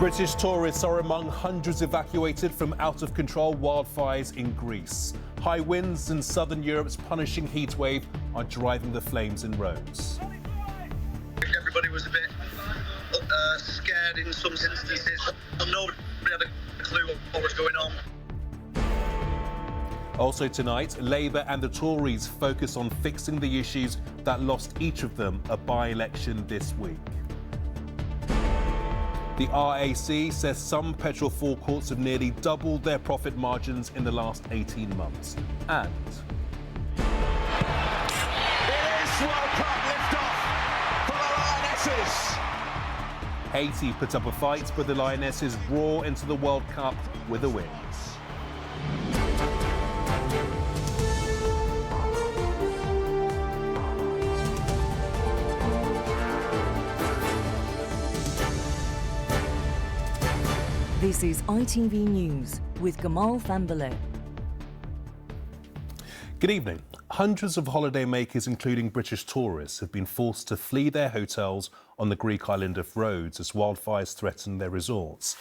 British tourists are among hundreds evacuated from out-of-control wildfires in Greece. High winds in southern Europe's punishing heatwave are driving the flames in Rhodes. Everybody was a bit scared in some instances. Nobody had a clue what was going on. Also tonight, Labour and the Tories focus on fixing the issues that lost each of them a by-election this week. The RAC says some petrol forecourts have nearly doubled their profit margins in the last 18 months. And it is World Cup liftoff for the Lionesses. Haiti put up a fight, but the Lionesses roar into the World Cup with a win. This is ITV News with Gamal Fahnbulleh. Good evening. Hundreds of holidaymakers, including British tourists, have been forced to flee their hotels on the Greek island of Rhodes as wildfires threaten their resorts.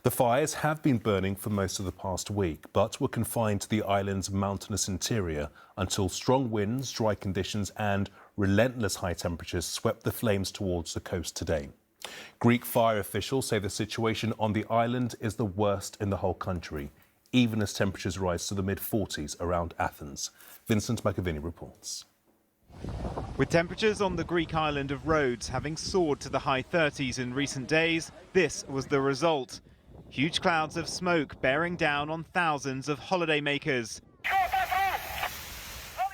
The fires have been burning for most of the past week, but were confined to the island's mountainous interior until strong winds, dry conditions and relentless high temperatures swept the flames towards the coast today. Greek fire officials say the situation on the island is the worst in the whole country, even as temperatures rise to the mid-40s around Athens. Vincent McAviney reports. With temperatures on the Greek island of Rhodes having soared to the high 30s in recent days, this was the result. Huge clouds of smoke bearing down on thousands of holidaymakers.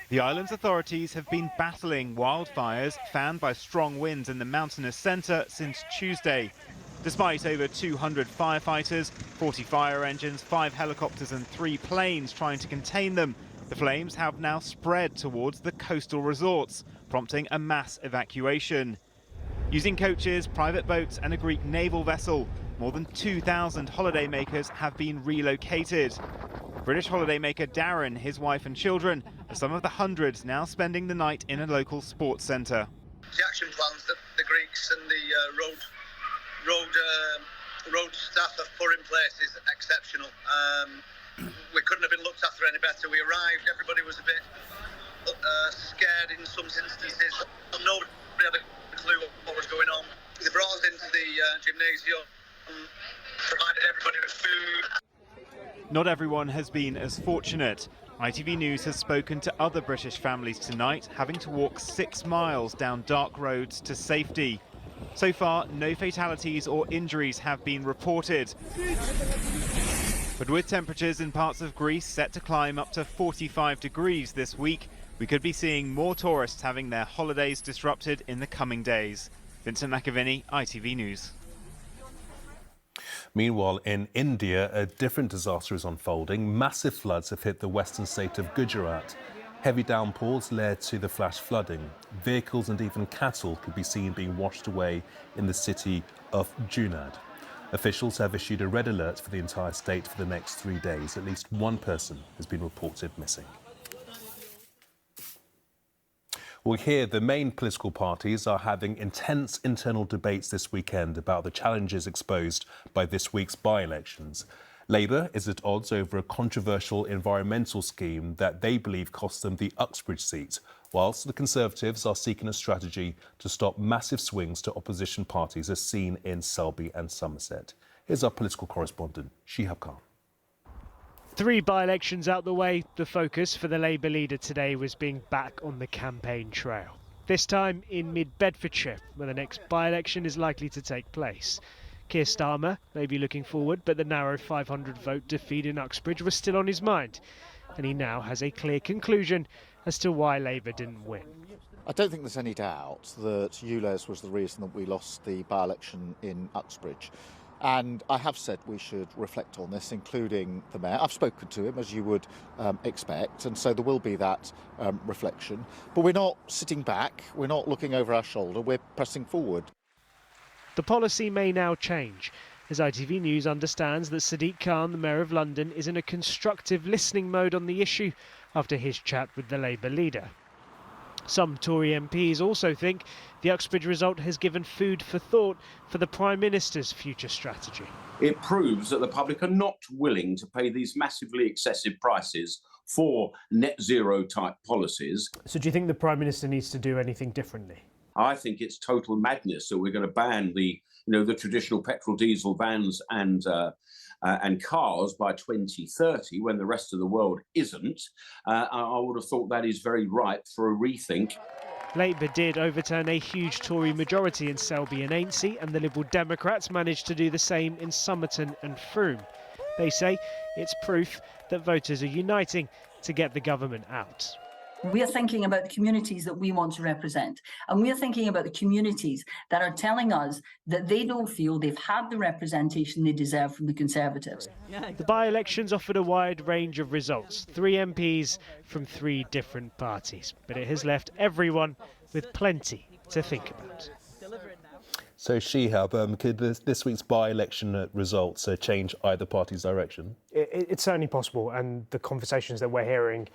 The island's authorities have been battling wildfires fanned by strong winds in the mountainous centre since Tuesday. Despite over 200 firefighters, 40 fire engines, 5 helicopters and 3 planes trying to contain them, the flames have now spread towards the coastal resorts, prompting a mass evacuation. Using coaches, private boats and a Greek naval vessel, more than 2,000 holidaymakers have been relocated. British holidaymaker Darren, his wife and children are some of the hundreds now spending the night in a local sports centre. The action plans that the Greeks and the road staff have put in place is exceptional. We couldn't have been looked after any better. We arrived, everybody was a bit scared in some instances. Nobody had a clue what was going on. They brought us into the gymnasium, provided everybody with food. Not everyone has been as fortunate. ITV News has spoken to other British families tonight, having to walk 6 miles down dark roads to safety. So far, no fatalities or injuries have been reported. But with temperatures in parts of Greece set to climb up to 45 degrees this week, we could be seeing more tourists having their holidays disrupted in the coming days. Vincent McAviney, ITV News. Meanwhile, in India, a different disaster is unfolding. Massive floods have hit the western state of Gujarat. Heavy downpours led to the flash flooding. Vehicles and even cattle could be seen being washed away in the city of Junaid. Officials have issued a red alert for the entire state for the next 3 days. At least one person has been reported missing. Well, here, the main political parties are having intense internal debates this weekend about the challenges exposed by this week's by-elections. Labour is at odds over a controversial environmental scheme that they believe cost them the Uxbridge seat, whilst the Conservatives are seeking a strategy to stop massive swings to opposition parties as seen in Selby and Somerset. Here's our political correspondent, Shihab Khan. 3 by-elections out the way, the focus for the Labour leader today was being back on the campaign trail. This time in mid-Bedfordshire, where the next by-election is likely to take place. Keir Starmer may be looking forward, but the narrow 500 vote defeat in Uxbridge was still on his mind. And he now has a clear conclusion as to why Labour didn't win. I don't think there's any doubt that ULEZ was the reason that we lost the by-election in Uxbridge. And I have said we should reflect on this, including the Mayor. I've spoken to him, as you would expect, and so there will be that reflection. But we're not sitting back, we're not looking over our shoulder, we're pressing forward. The policy may now change, as ITV News understands that Sadiq Khan, the Mayor of London, is in a constructive listening mode on the issue after his chat with the Labour leader. Some Tory MPs also think the Uxbridge result has given food for thought for the Prime Minister's future strategy. It proves that the public are not willing to pay these massively excessive prices for net zero type policies. So do you think the Prime Minister needs to do anything differently? I think it's total madness that we're going to ban the traditional petrol diesel vans and cars by 2030 when the rest of the world isn't. I would have thought that is very ripe for a rethink. Labour did overturn a huge Tory majority in Selby and Ainslie, and the Liberal Democrats managed to do the same in Somerton and Frome. They say it's proof that voters are uniting to get the government out. We're thinking about the communities that we want to represent, and we're thinking about the communities that are telling us that they don't feel they've had the representation they deserve from the Conservatives. The by-elections offered a wide range of results, 3 MPs from 3 different parties, but it has left everyone with plenty to think about. So, Shihab, could this week's by-election results change either party's direction? It's certainly possible, and the conversations that we're hearing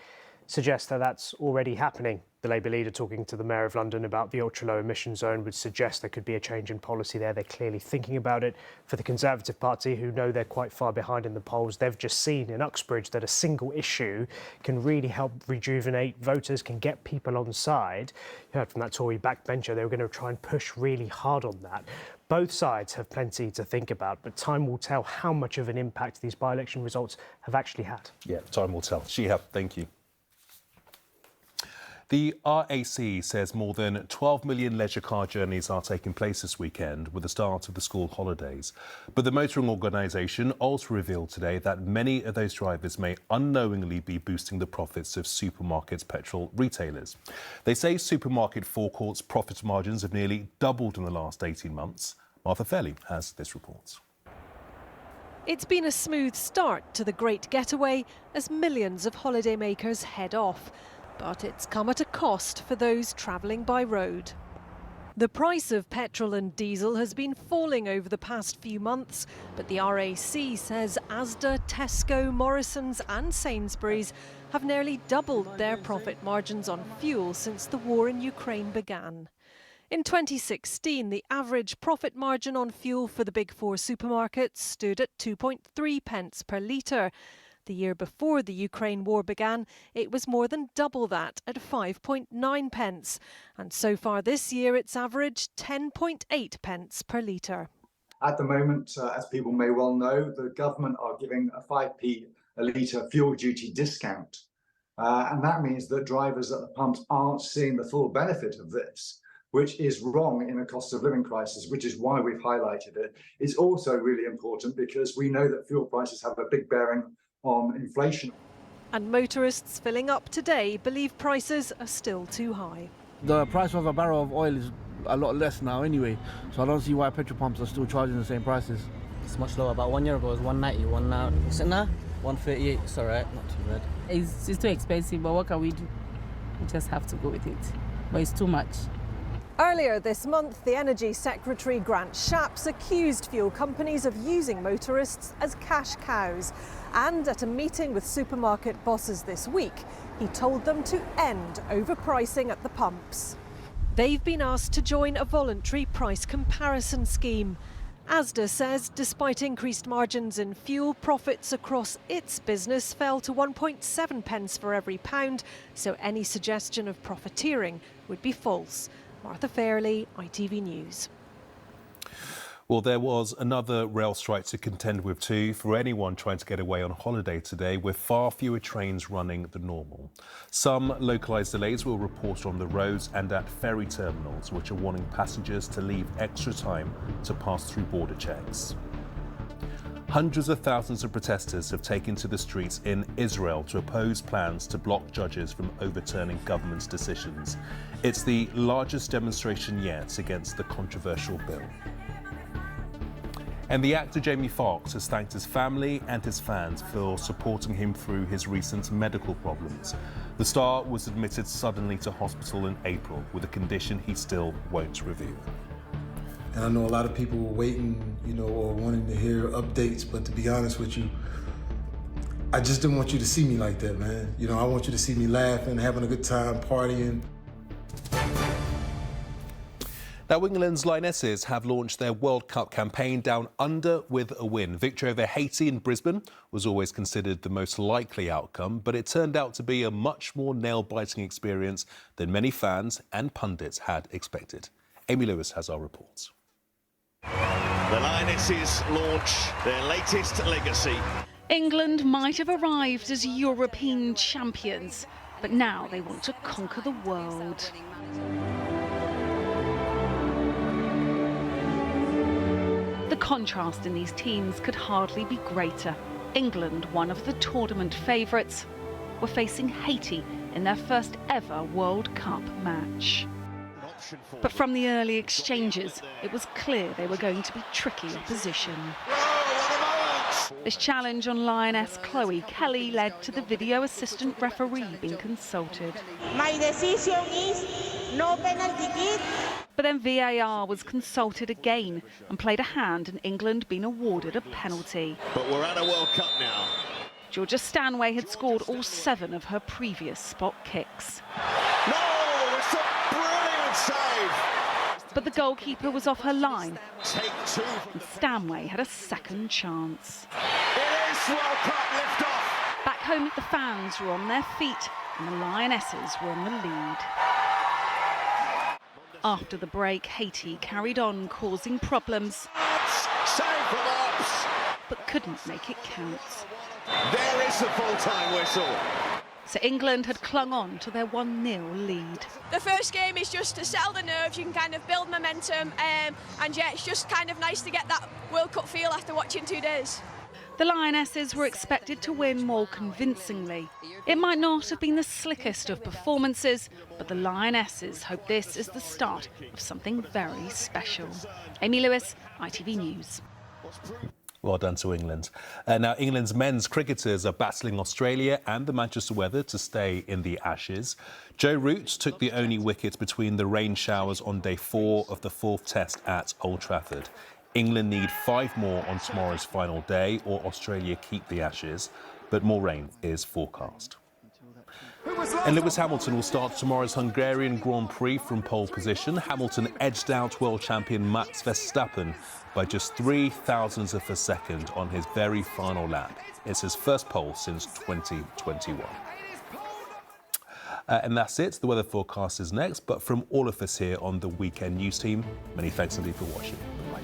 suggest that that's already happening. The Labour leader talking to the Mayor of London about the ultra-low emission zone would suggest there could be a change in policy there. They're clearly thinking about it. For the Conservative Party, who know they're quite far behind in the polls, they've just seen in Uxbridge that a single issue can really help rejuvenate voters, can get people on side. You heard from that Tory backbencher, they were going to try and push really hard on that. Both sides have plenty to think about, but time will tell how much of an impact these by-election results have actually had. Yeah, time will tell. Shihab, thank you. The RAC says more than 12 million leisure car journeys are taking place this weekend with the start of the school holidays. But the motoring organisation also revealed today that many of those drivers may unknowingly be boosting the profits of supermarkets' petrol retailers. They say supermarket forecourts' profit margins have nearly doubled in the last 18 months. Martha Fairley has this report. It's been a smooth start to the Great Getaway as millions of holidaymakers head off. But it's come at a cost for those travelling by road. The price of petrol and diesel has been falling over the past few months, but the RAC says Asda, Tesco, Morrisons and Sainsbury's have nearly doubled their profit margins on fuel since the war in Ukraine began. In 2016, the average profit margin on fuel for the big 4 supermarkets stood at 2.3 pence per litre. The year before the Ukraine war began, it was more than double that at 5.9 pence. And so far this year, it's averaged 10.8 pence per litre. At the moment, as people may well know, the government are giving a 5p a litre fuel duty discount. And that means that drivers at the pumps aren't seeing the full benefit of this, which is wrong in a cost of living crisis, which is why we've highlighted it. It's also really important because we know that fuel prices have a big bearing on inflation. And motorists filling up today believe prices are still too high. The price of a barrel of oil is a lot less now anyway, so I don't see why petrol pumps are still charging the same prices. It's much lower. About 1 year ago it was 190, one now. Is it now? 138, it's alright, not too bad. It's too expensive, but what can we do? We just have to go with it. But it's too much. Earlier this month, the Energy Secretary Grant Shapps accused fuel companies of using motorists as cash cows. And at a meeting with supermarket bosses this week, he told them to end overpricing at the pumps. They've been asked to join a voluntary price comparison scheme. Asda says despite increased margins in fuel, profits across its business fell to 1.7 pence for every pound, so any suggestion of profiteering would be false. Martha Fairley, ITV News. Well, there was another rail strike to contend with too for anyone trying to get away on holiday today, with far fewer trains running than normal. Some localised delays were reported on the roads and at ferry terminals, which are warning passengers to leave extra time to pass through border checks. Hundreds of thousands of protesters have taken to the streets in Israel to oppose plans to block judges from overturning government's decisions. It's the largest demonstration yet against the controversial bill. And the actor Jamie Foxx has thanked his family and his fans for supporting him through his recent medical problems. The star was admitted suddenly to hospital in April with a condition he still won't reveal. And I know a lot of people were waiting, or wanting to hear updates, but to be honest with you, I just didn't want you to see me like that, man. I want you to see me laughing, having a good time, partying. Now, England's Lionesses have launched their World Cup campaign down under with a win. Victory over Haiti in Brisbane was always considered the most likely outcome, but it turned out to be a much more nail-biting experience than many fans and pundits had expected. Amy Lewis has our reports. The Lionesses launch their latest legacy. England might have arrived as European champions, but now they want to conquer the world. The contrast in these teams could hardly be greater. England, one of the tournament favourites, were facing Haiti in their first ever World Cup match. But from the early exchanges, it was clear they were going to be tricky opposition. This challenge on Lioness Chloe Kelly led to the video assistant referee being consulted. My decision is no penalty kick. But then VAR was consulted again and played a hand in England being awarded a penalty. But we're at a World Cup now. Georgia Stanway had scored all 7 of her previous spot kicks. No, it's a brilliant save. But the goalkeeper was off her line. Take 2. And Stanway had a second chance. It is World Cup liftoff. Back home, the fans were on their feet and the Lionesses were in the lead. After the break, Haiti carried on causing problems, Save from Ops. but couldn't make it count. There is the full-time whistle. So England had clung on to their 1-0 lead. The first game is just to settle the nerves, you can kind of build momentum, and yeah, it's just kind of nice to get that World Cup feel after watching 2 days. The Lionesses were expected to win more convincingly. It might not have been the slickest of performances, but the Lionesses hope this is the start of something very special. Amy Lewis, ITV News. Well done to England. Now, England's men's cricketers are battling Australia and the Manchester weather to stay in the Ashes. Joe Root took the only wicket between the rain showers on day 4 of the 4th Test at Old Trafford. England need 5 more on tomorrow's final day, or Australia keep the Ashes, but more rain is forecast. And Lewis Hamilton will start tomorrow's Hungarian Grand Prix from pole position. Hamilton edged out world champion Max Verstappen by just 3 thousandths of a second on his very final lap. It's his first pole since 2021. And that's it. The weather forecast is next. But from all of us here on the Weekend News Team, many thanks indeed for watching. Bye.